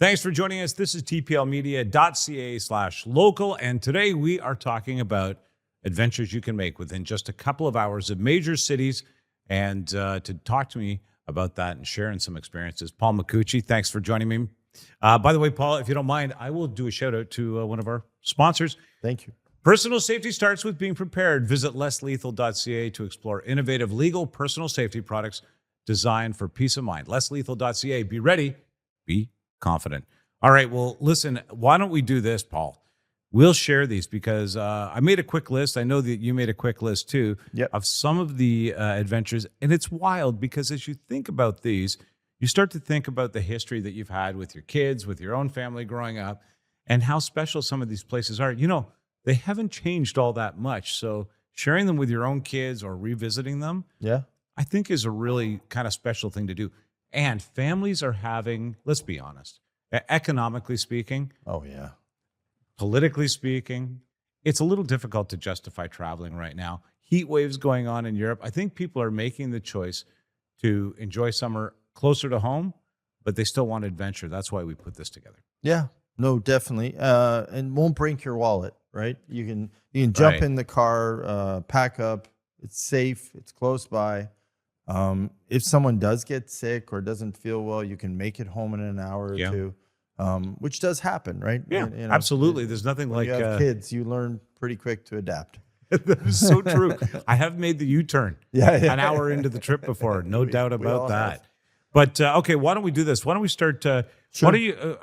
Thanks for joining us. This is tplmedia.ca/local. And today we are talking about adventures you can make within just a couple of hours of major cities. And to talk to me about that and sharing some experiences, Paul Micucci, thanks for joining me. By the way, Paul, if you don't mind, I will do a shout out to one of our sponsors. Thank you. Personal safety starts with being prepared. Visit lesslethal.ca to explore innovative legal personal safety products designed for peace of mind. Lesslethal.ca. Be ready. Be confident. All right. Well, listen, why don't we do this, Paul? We'll share these because I made a quick list. I know that you made a quick list too of some of the adventures. And it's wild because as you think about these, you start to think about the history that you've had with your kids, with your own family growing up, and how special some of these places are. You know, they haven't changed all that much. So sharing them with your own kids or revisiting them, I think is a really kind of special thing to do. And families are having, let's be honest, economically speaking, politically speaking, it's a little difficult to justify traveling right now. Heat waves going on in Europe. I think people are making the choice to enjoy summer closer to home, but they still want adventure. That's why we put this together. Yeah, no, definitely. And won't break your wallet, right? You can jump in the car, pack up. It's safe. It's close by. If someone does get sick or doesn't feel well, you can make it home in an hour or two, which does happen, right? Yeah, absolutely. There's nothing like you have kids. You learn pretty quick to adapt. That is so true. I have made the U-turn an hour into the trip before. No doubt about that. Have. But okay, why don't we do this? Why don't we start? Why don't you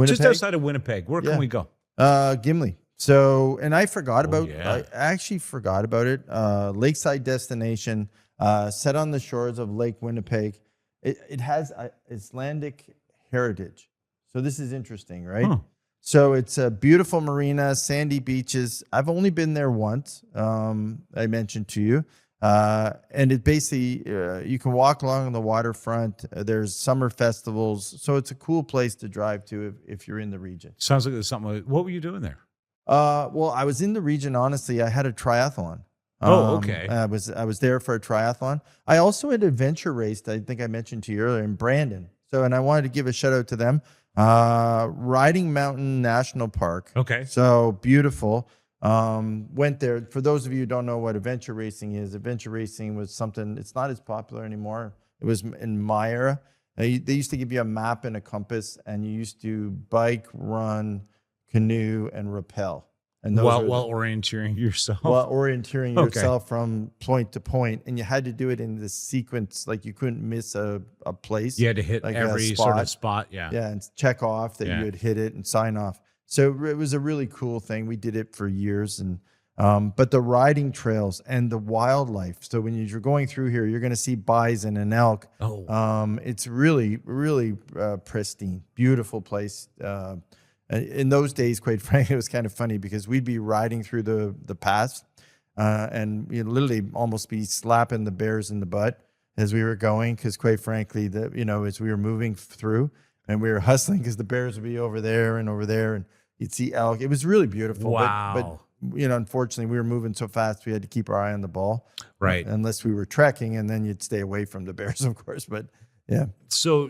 just outside of Winnipeg? Where can we go? Gimli. So, and I forgot about. I actually forgot about it. Lakeside destination. Set on the shores of Lake Winnipeg. It has Icelandic heritage. So this is interesting, right? So it's a beautiful marina, sandy beaches. I've only been there once, I mentioned to you. And it basically, you can walk along the waterfront. There's summer festivals. So it's a cool place to drive to if you're in the region. Sounds like there's something. What were you doing there? Well, I was in the region, honestly. I had a triathlon. Okay. I was there for a triathlon. I also had adventure raced. I think I mentioned to you earlier in Brandon. And I wanted to give a shout out to them. Riding Mountain National Park. Okay. So beautiful. Went there. For those of you who don't know what adventure racing is, adventure racing was something. It's not as popular anymore. It was in my era. They used to give you a map and a compass, and you used to bike, run, canoe, and rappel. And while orienteering yourself. While orienteering yourself from point to point. And you had to do it in this sequence. Like you couldn't miss a place. You had to hit like every sort of spot. Yeah. Yeah. And check off that you had hit it and sign off. So it was a really cool thing. We did it for years. And but the riding trails and the wildlife. So when you're going through here, you're going to see bison and elk. It's really, really pristine, beautiful place. In those days, quite frankly, it was kind of funny because we'd be riding through the pass and we'd literally almost be slapping the bears in the butt as we were going because, quite frankly, as we were moving through and we were hustling because the bears would be over there and you'd see elk. It was really beautiful. Wow. But unfortunately, we were moving so fast we had to keep our eye on the ball. Right. Unless we were trekking, and then you'd stay away from the bears, of course. But yeah. So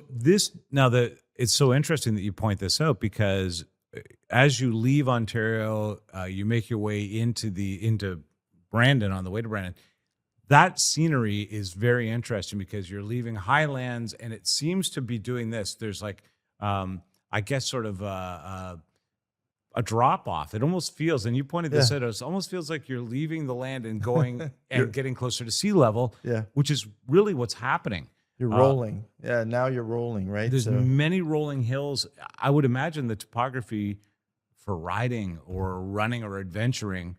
it's so interesting that you point this out because as you leave Ontario, you make your way into Brandon on the way to Brandon. That scenery is very interesting because you're leaving highlands and it seems to be doing this. There's like, I guess, sort of a drop off. It almost feels, and you pointed this out, it almost feels like you're leaving the land and going and getting closer to sea level, which is really what's happening. You're rolling. Now you're rolling, right? There's many rolling hills. I would imagine the topography for riding or running or adventuring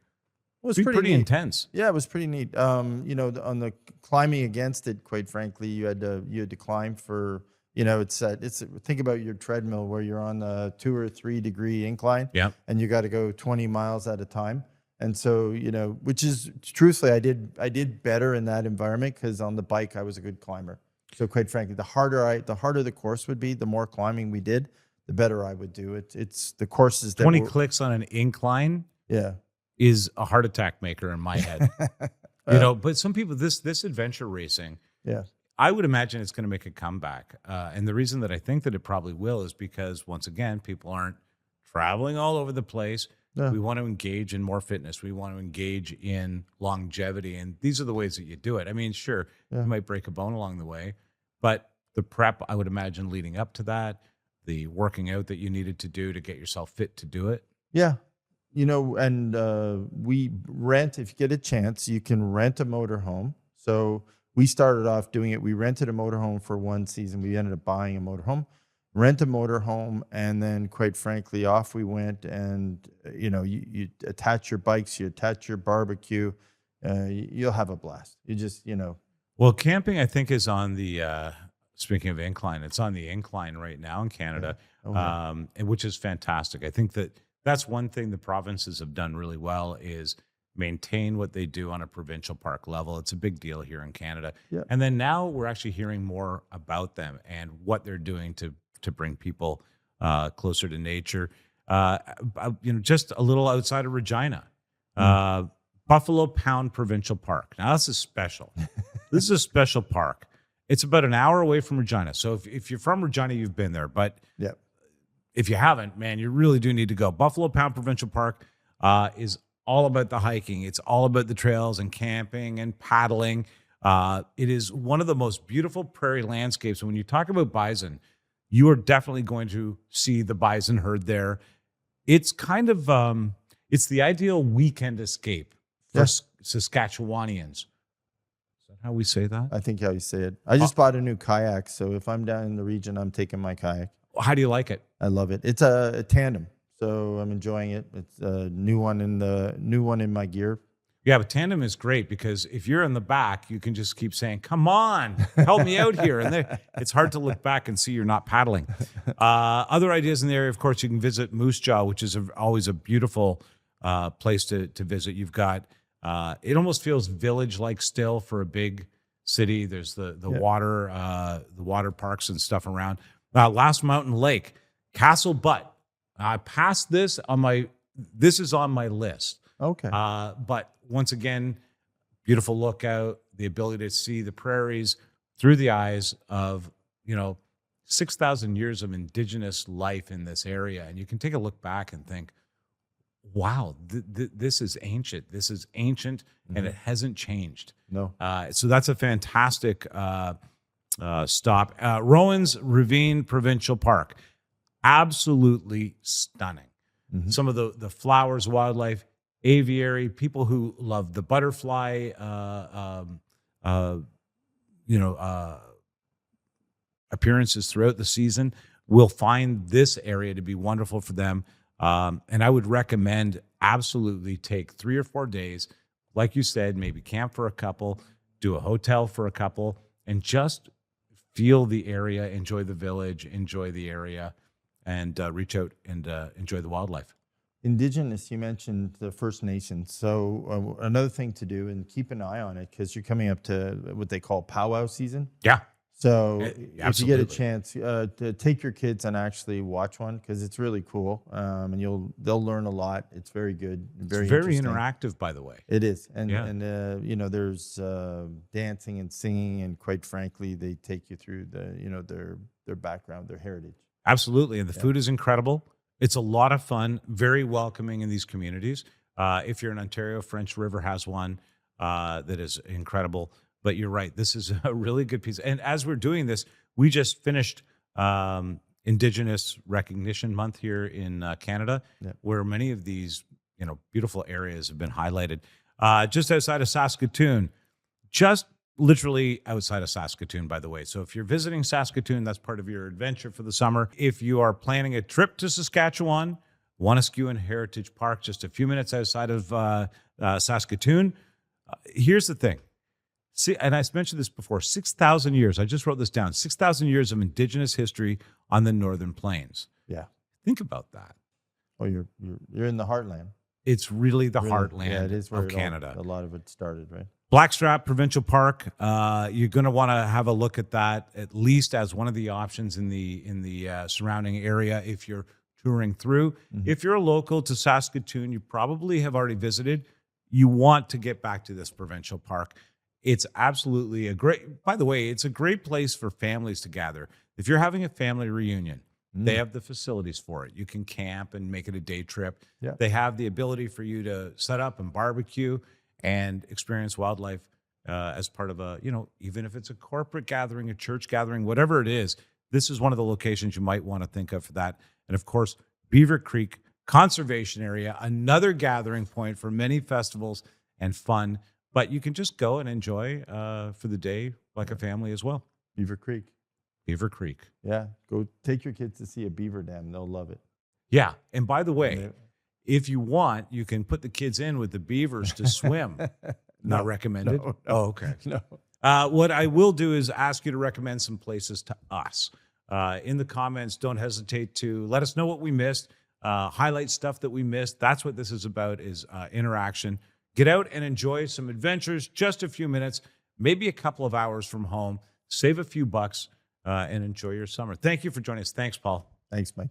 was pretty intense. Yeah, it was pretty neat. On the climbing against it, quite frankly, you had to climb for, it's think about your treadmill where you're on a 2 or 3 degree incline. Yeah. And you got to go 20 miles at a time. And so, which is truthfully, I did better in that environment because on the bike, I was a good climber. So quite frankly, the harder the course would be, the more climbing we did, the better I would do. It's the courses that 20 clicks on an incline is a heart attack maker in my head. But some people, this adventure racing, I would imagine it's going to make a comeback. And the reason that I think that it probably will is because, once again, people aren't traveling all over the place. Yeah. We want to engage in more fitness. We want to engage in longevity. And these are the ways that you do it. I mean, sure, Yeah. you might break a bone along the way, but the prep, I would imagine, leading up to that, the working out that you needed to do to get yourself fit to do it. Yeah. And we rent, if you get a chance, you can rent a motorhome. So we started off doing it. We rented a motorhome for one season. We ended up buying a motorhome, rent a motorhome, and then, quite frankly, off we went. And, you attach your bikes, you attach your barbecue, you'll have a blast. You just, Well, camping, I think, is on the, speaking of incline, it's on the incline right now in Canada, and which is fantastic. I think that's one thing the provinces have done really well is maintain what they do on a provincial park level. It's a big deal here in Canada. Yeah. And then now we're actually hearing more about them and what they're doing to bring people closer to nature. Just a little outside of Regina, Buffalo Pound Provincial Park. Now, this is special. This is a special park. It's about an hour away from Regina. So if you're from Regina, you've been there. But yeah. If you haven't, man, you really do need to go. Buffalo Pound Provincial Park is all about the hiking. It's all about the trails and camping and paddling. It is one of the most beautiful prairie landscapes. When you talk about bison, you are definitely going to see the bison herd there. It's kind of it's the ideal weekend escape for Saskatchewanians. Is that how we say that? I think how you say it. I just bought a new kayak, so if I'm down in the region, I'm taking my kayak. How do you like it? I love it. It's a tandem, so I'm enjoying it. It's a new one in my gear. Yeah, but tandem is great because if you're in the back, you can just keep saying, "Come on, help me out here," and it's hard to look back and see you're not paddling. Other ideas in the area, of course, you can visit Moose Jaw, which is always a beautiful place to visit. You've got it almost feels village-like still for a big city. There's the water parks and stuff around. Last Mountain Lake, Castle Butte. I passed this this is on my list. Okay. But once again, beautiful lookout, the ability to see the prairies through the eyes of, 6,000 years of indigenous life in this area. And you can take a look back and think, wow, this is ancient. This is ancient and it hasn't changed. No. So that's a fantastic stop. Rowan's Ravine Provincial Park. Absolutely stunning. Mm-hmm. Some of the flowers, wildlife, aviary, people who love the butterfly, appearances throughout the season will find this area to be wonderful for them. And I would recommend absolutely take 3 or 4 days, like you said, maybe camp for a couple, do a hotel for a couple, and just feel the area, enjoy the village, enjoy the area, and reach out and enjoy the wildlife. Indigenous, you mentioned the First Nations. So another thing to do, and keep an eye on it, because you're coming up to what they call powwow season. Yeah. So if you get a chance, to take your kids and actually watch one, because it's really cool, and they'll learn a lot. It's very good, very interactive, by the way. It is, and there's dancing and singing, and quite frankly, they take you through their background, their heritage. Absolutely, and the food is incredible. It's a lot of fun, very welcoming in these communities. If you're in Ontario, French River has one that is incredible. But you're right, this is a really good piece. And as we're doing this, we just finished Indigenous Recognition Month here in Canada, where many of these beautiful areas have been highlighted. Just outside of Saskatoon, just literally outside of Saskatoon, by the way. So if you're visiting Saskatoon, that's part of your adventure for the summer. If you are planning a trip to Saskatchewan, Waniskewen Heritage Park, just a few minutes outside of Saskatoon. Here's the thing. See, and I mentioned this before, 6,000 years. I just wrote this down. 6,000 years of Indigenous history on the Northern Plains. Yeah. Think about that. Oh, you're in the heartland. It's really the heartland it is where of Canada. A lot of it started, right? Blackstrap Provincial Park. You're going to want to have a look at that, at least as one of the options in the surrounding area if you're touring through. Mm-hmm. If you're a local to Saskatoon, you probably have already visited. You want to get back to this provincial park. It's absolutely a great, by the way, it's a great place for families to gather. If you're having a family reunion, they have the facilities for it. You can camp and make it a day trip. Yeah. They have the ability for you to set up and barbecue and experience wildlife as part of a, even if it's a corporate gathering, a church gathering, whatever it is, this is one of the locations you might want to think of for that. And of course, Beaver Creek Conservation Area, another gathering point for many festivals and fun. But you can just go and enjoy for the day like a family as well. Beaver Creek. Beaver Creek. Yeah. Go take your kids to see a beaver dam. They'll love it. Yeah. And by the way, if you want, you can put the kids in with the beavers to swim. Not recommended? No. Oh, okay. No. What I will do is ask you to recommend some places to us. In the comments, don't hesitate to let us know what we missed, highlight stuff that we missed. That's what this is about, is interaction. Get out and enjoy some adventures, just a few minutes, maybe a couple of hours from home. Save a few bucks and enjoy your summer. Thank you for joining us. Thanks, Paul. Thanks, Mike.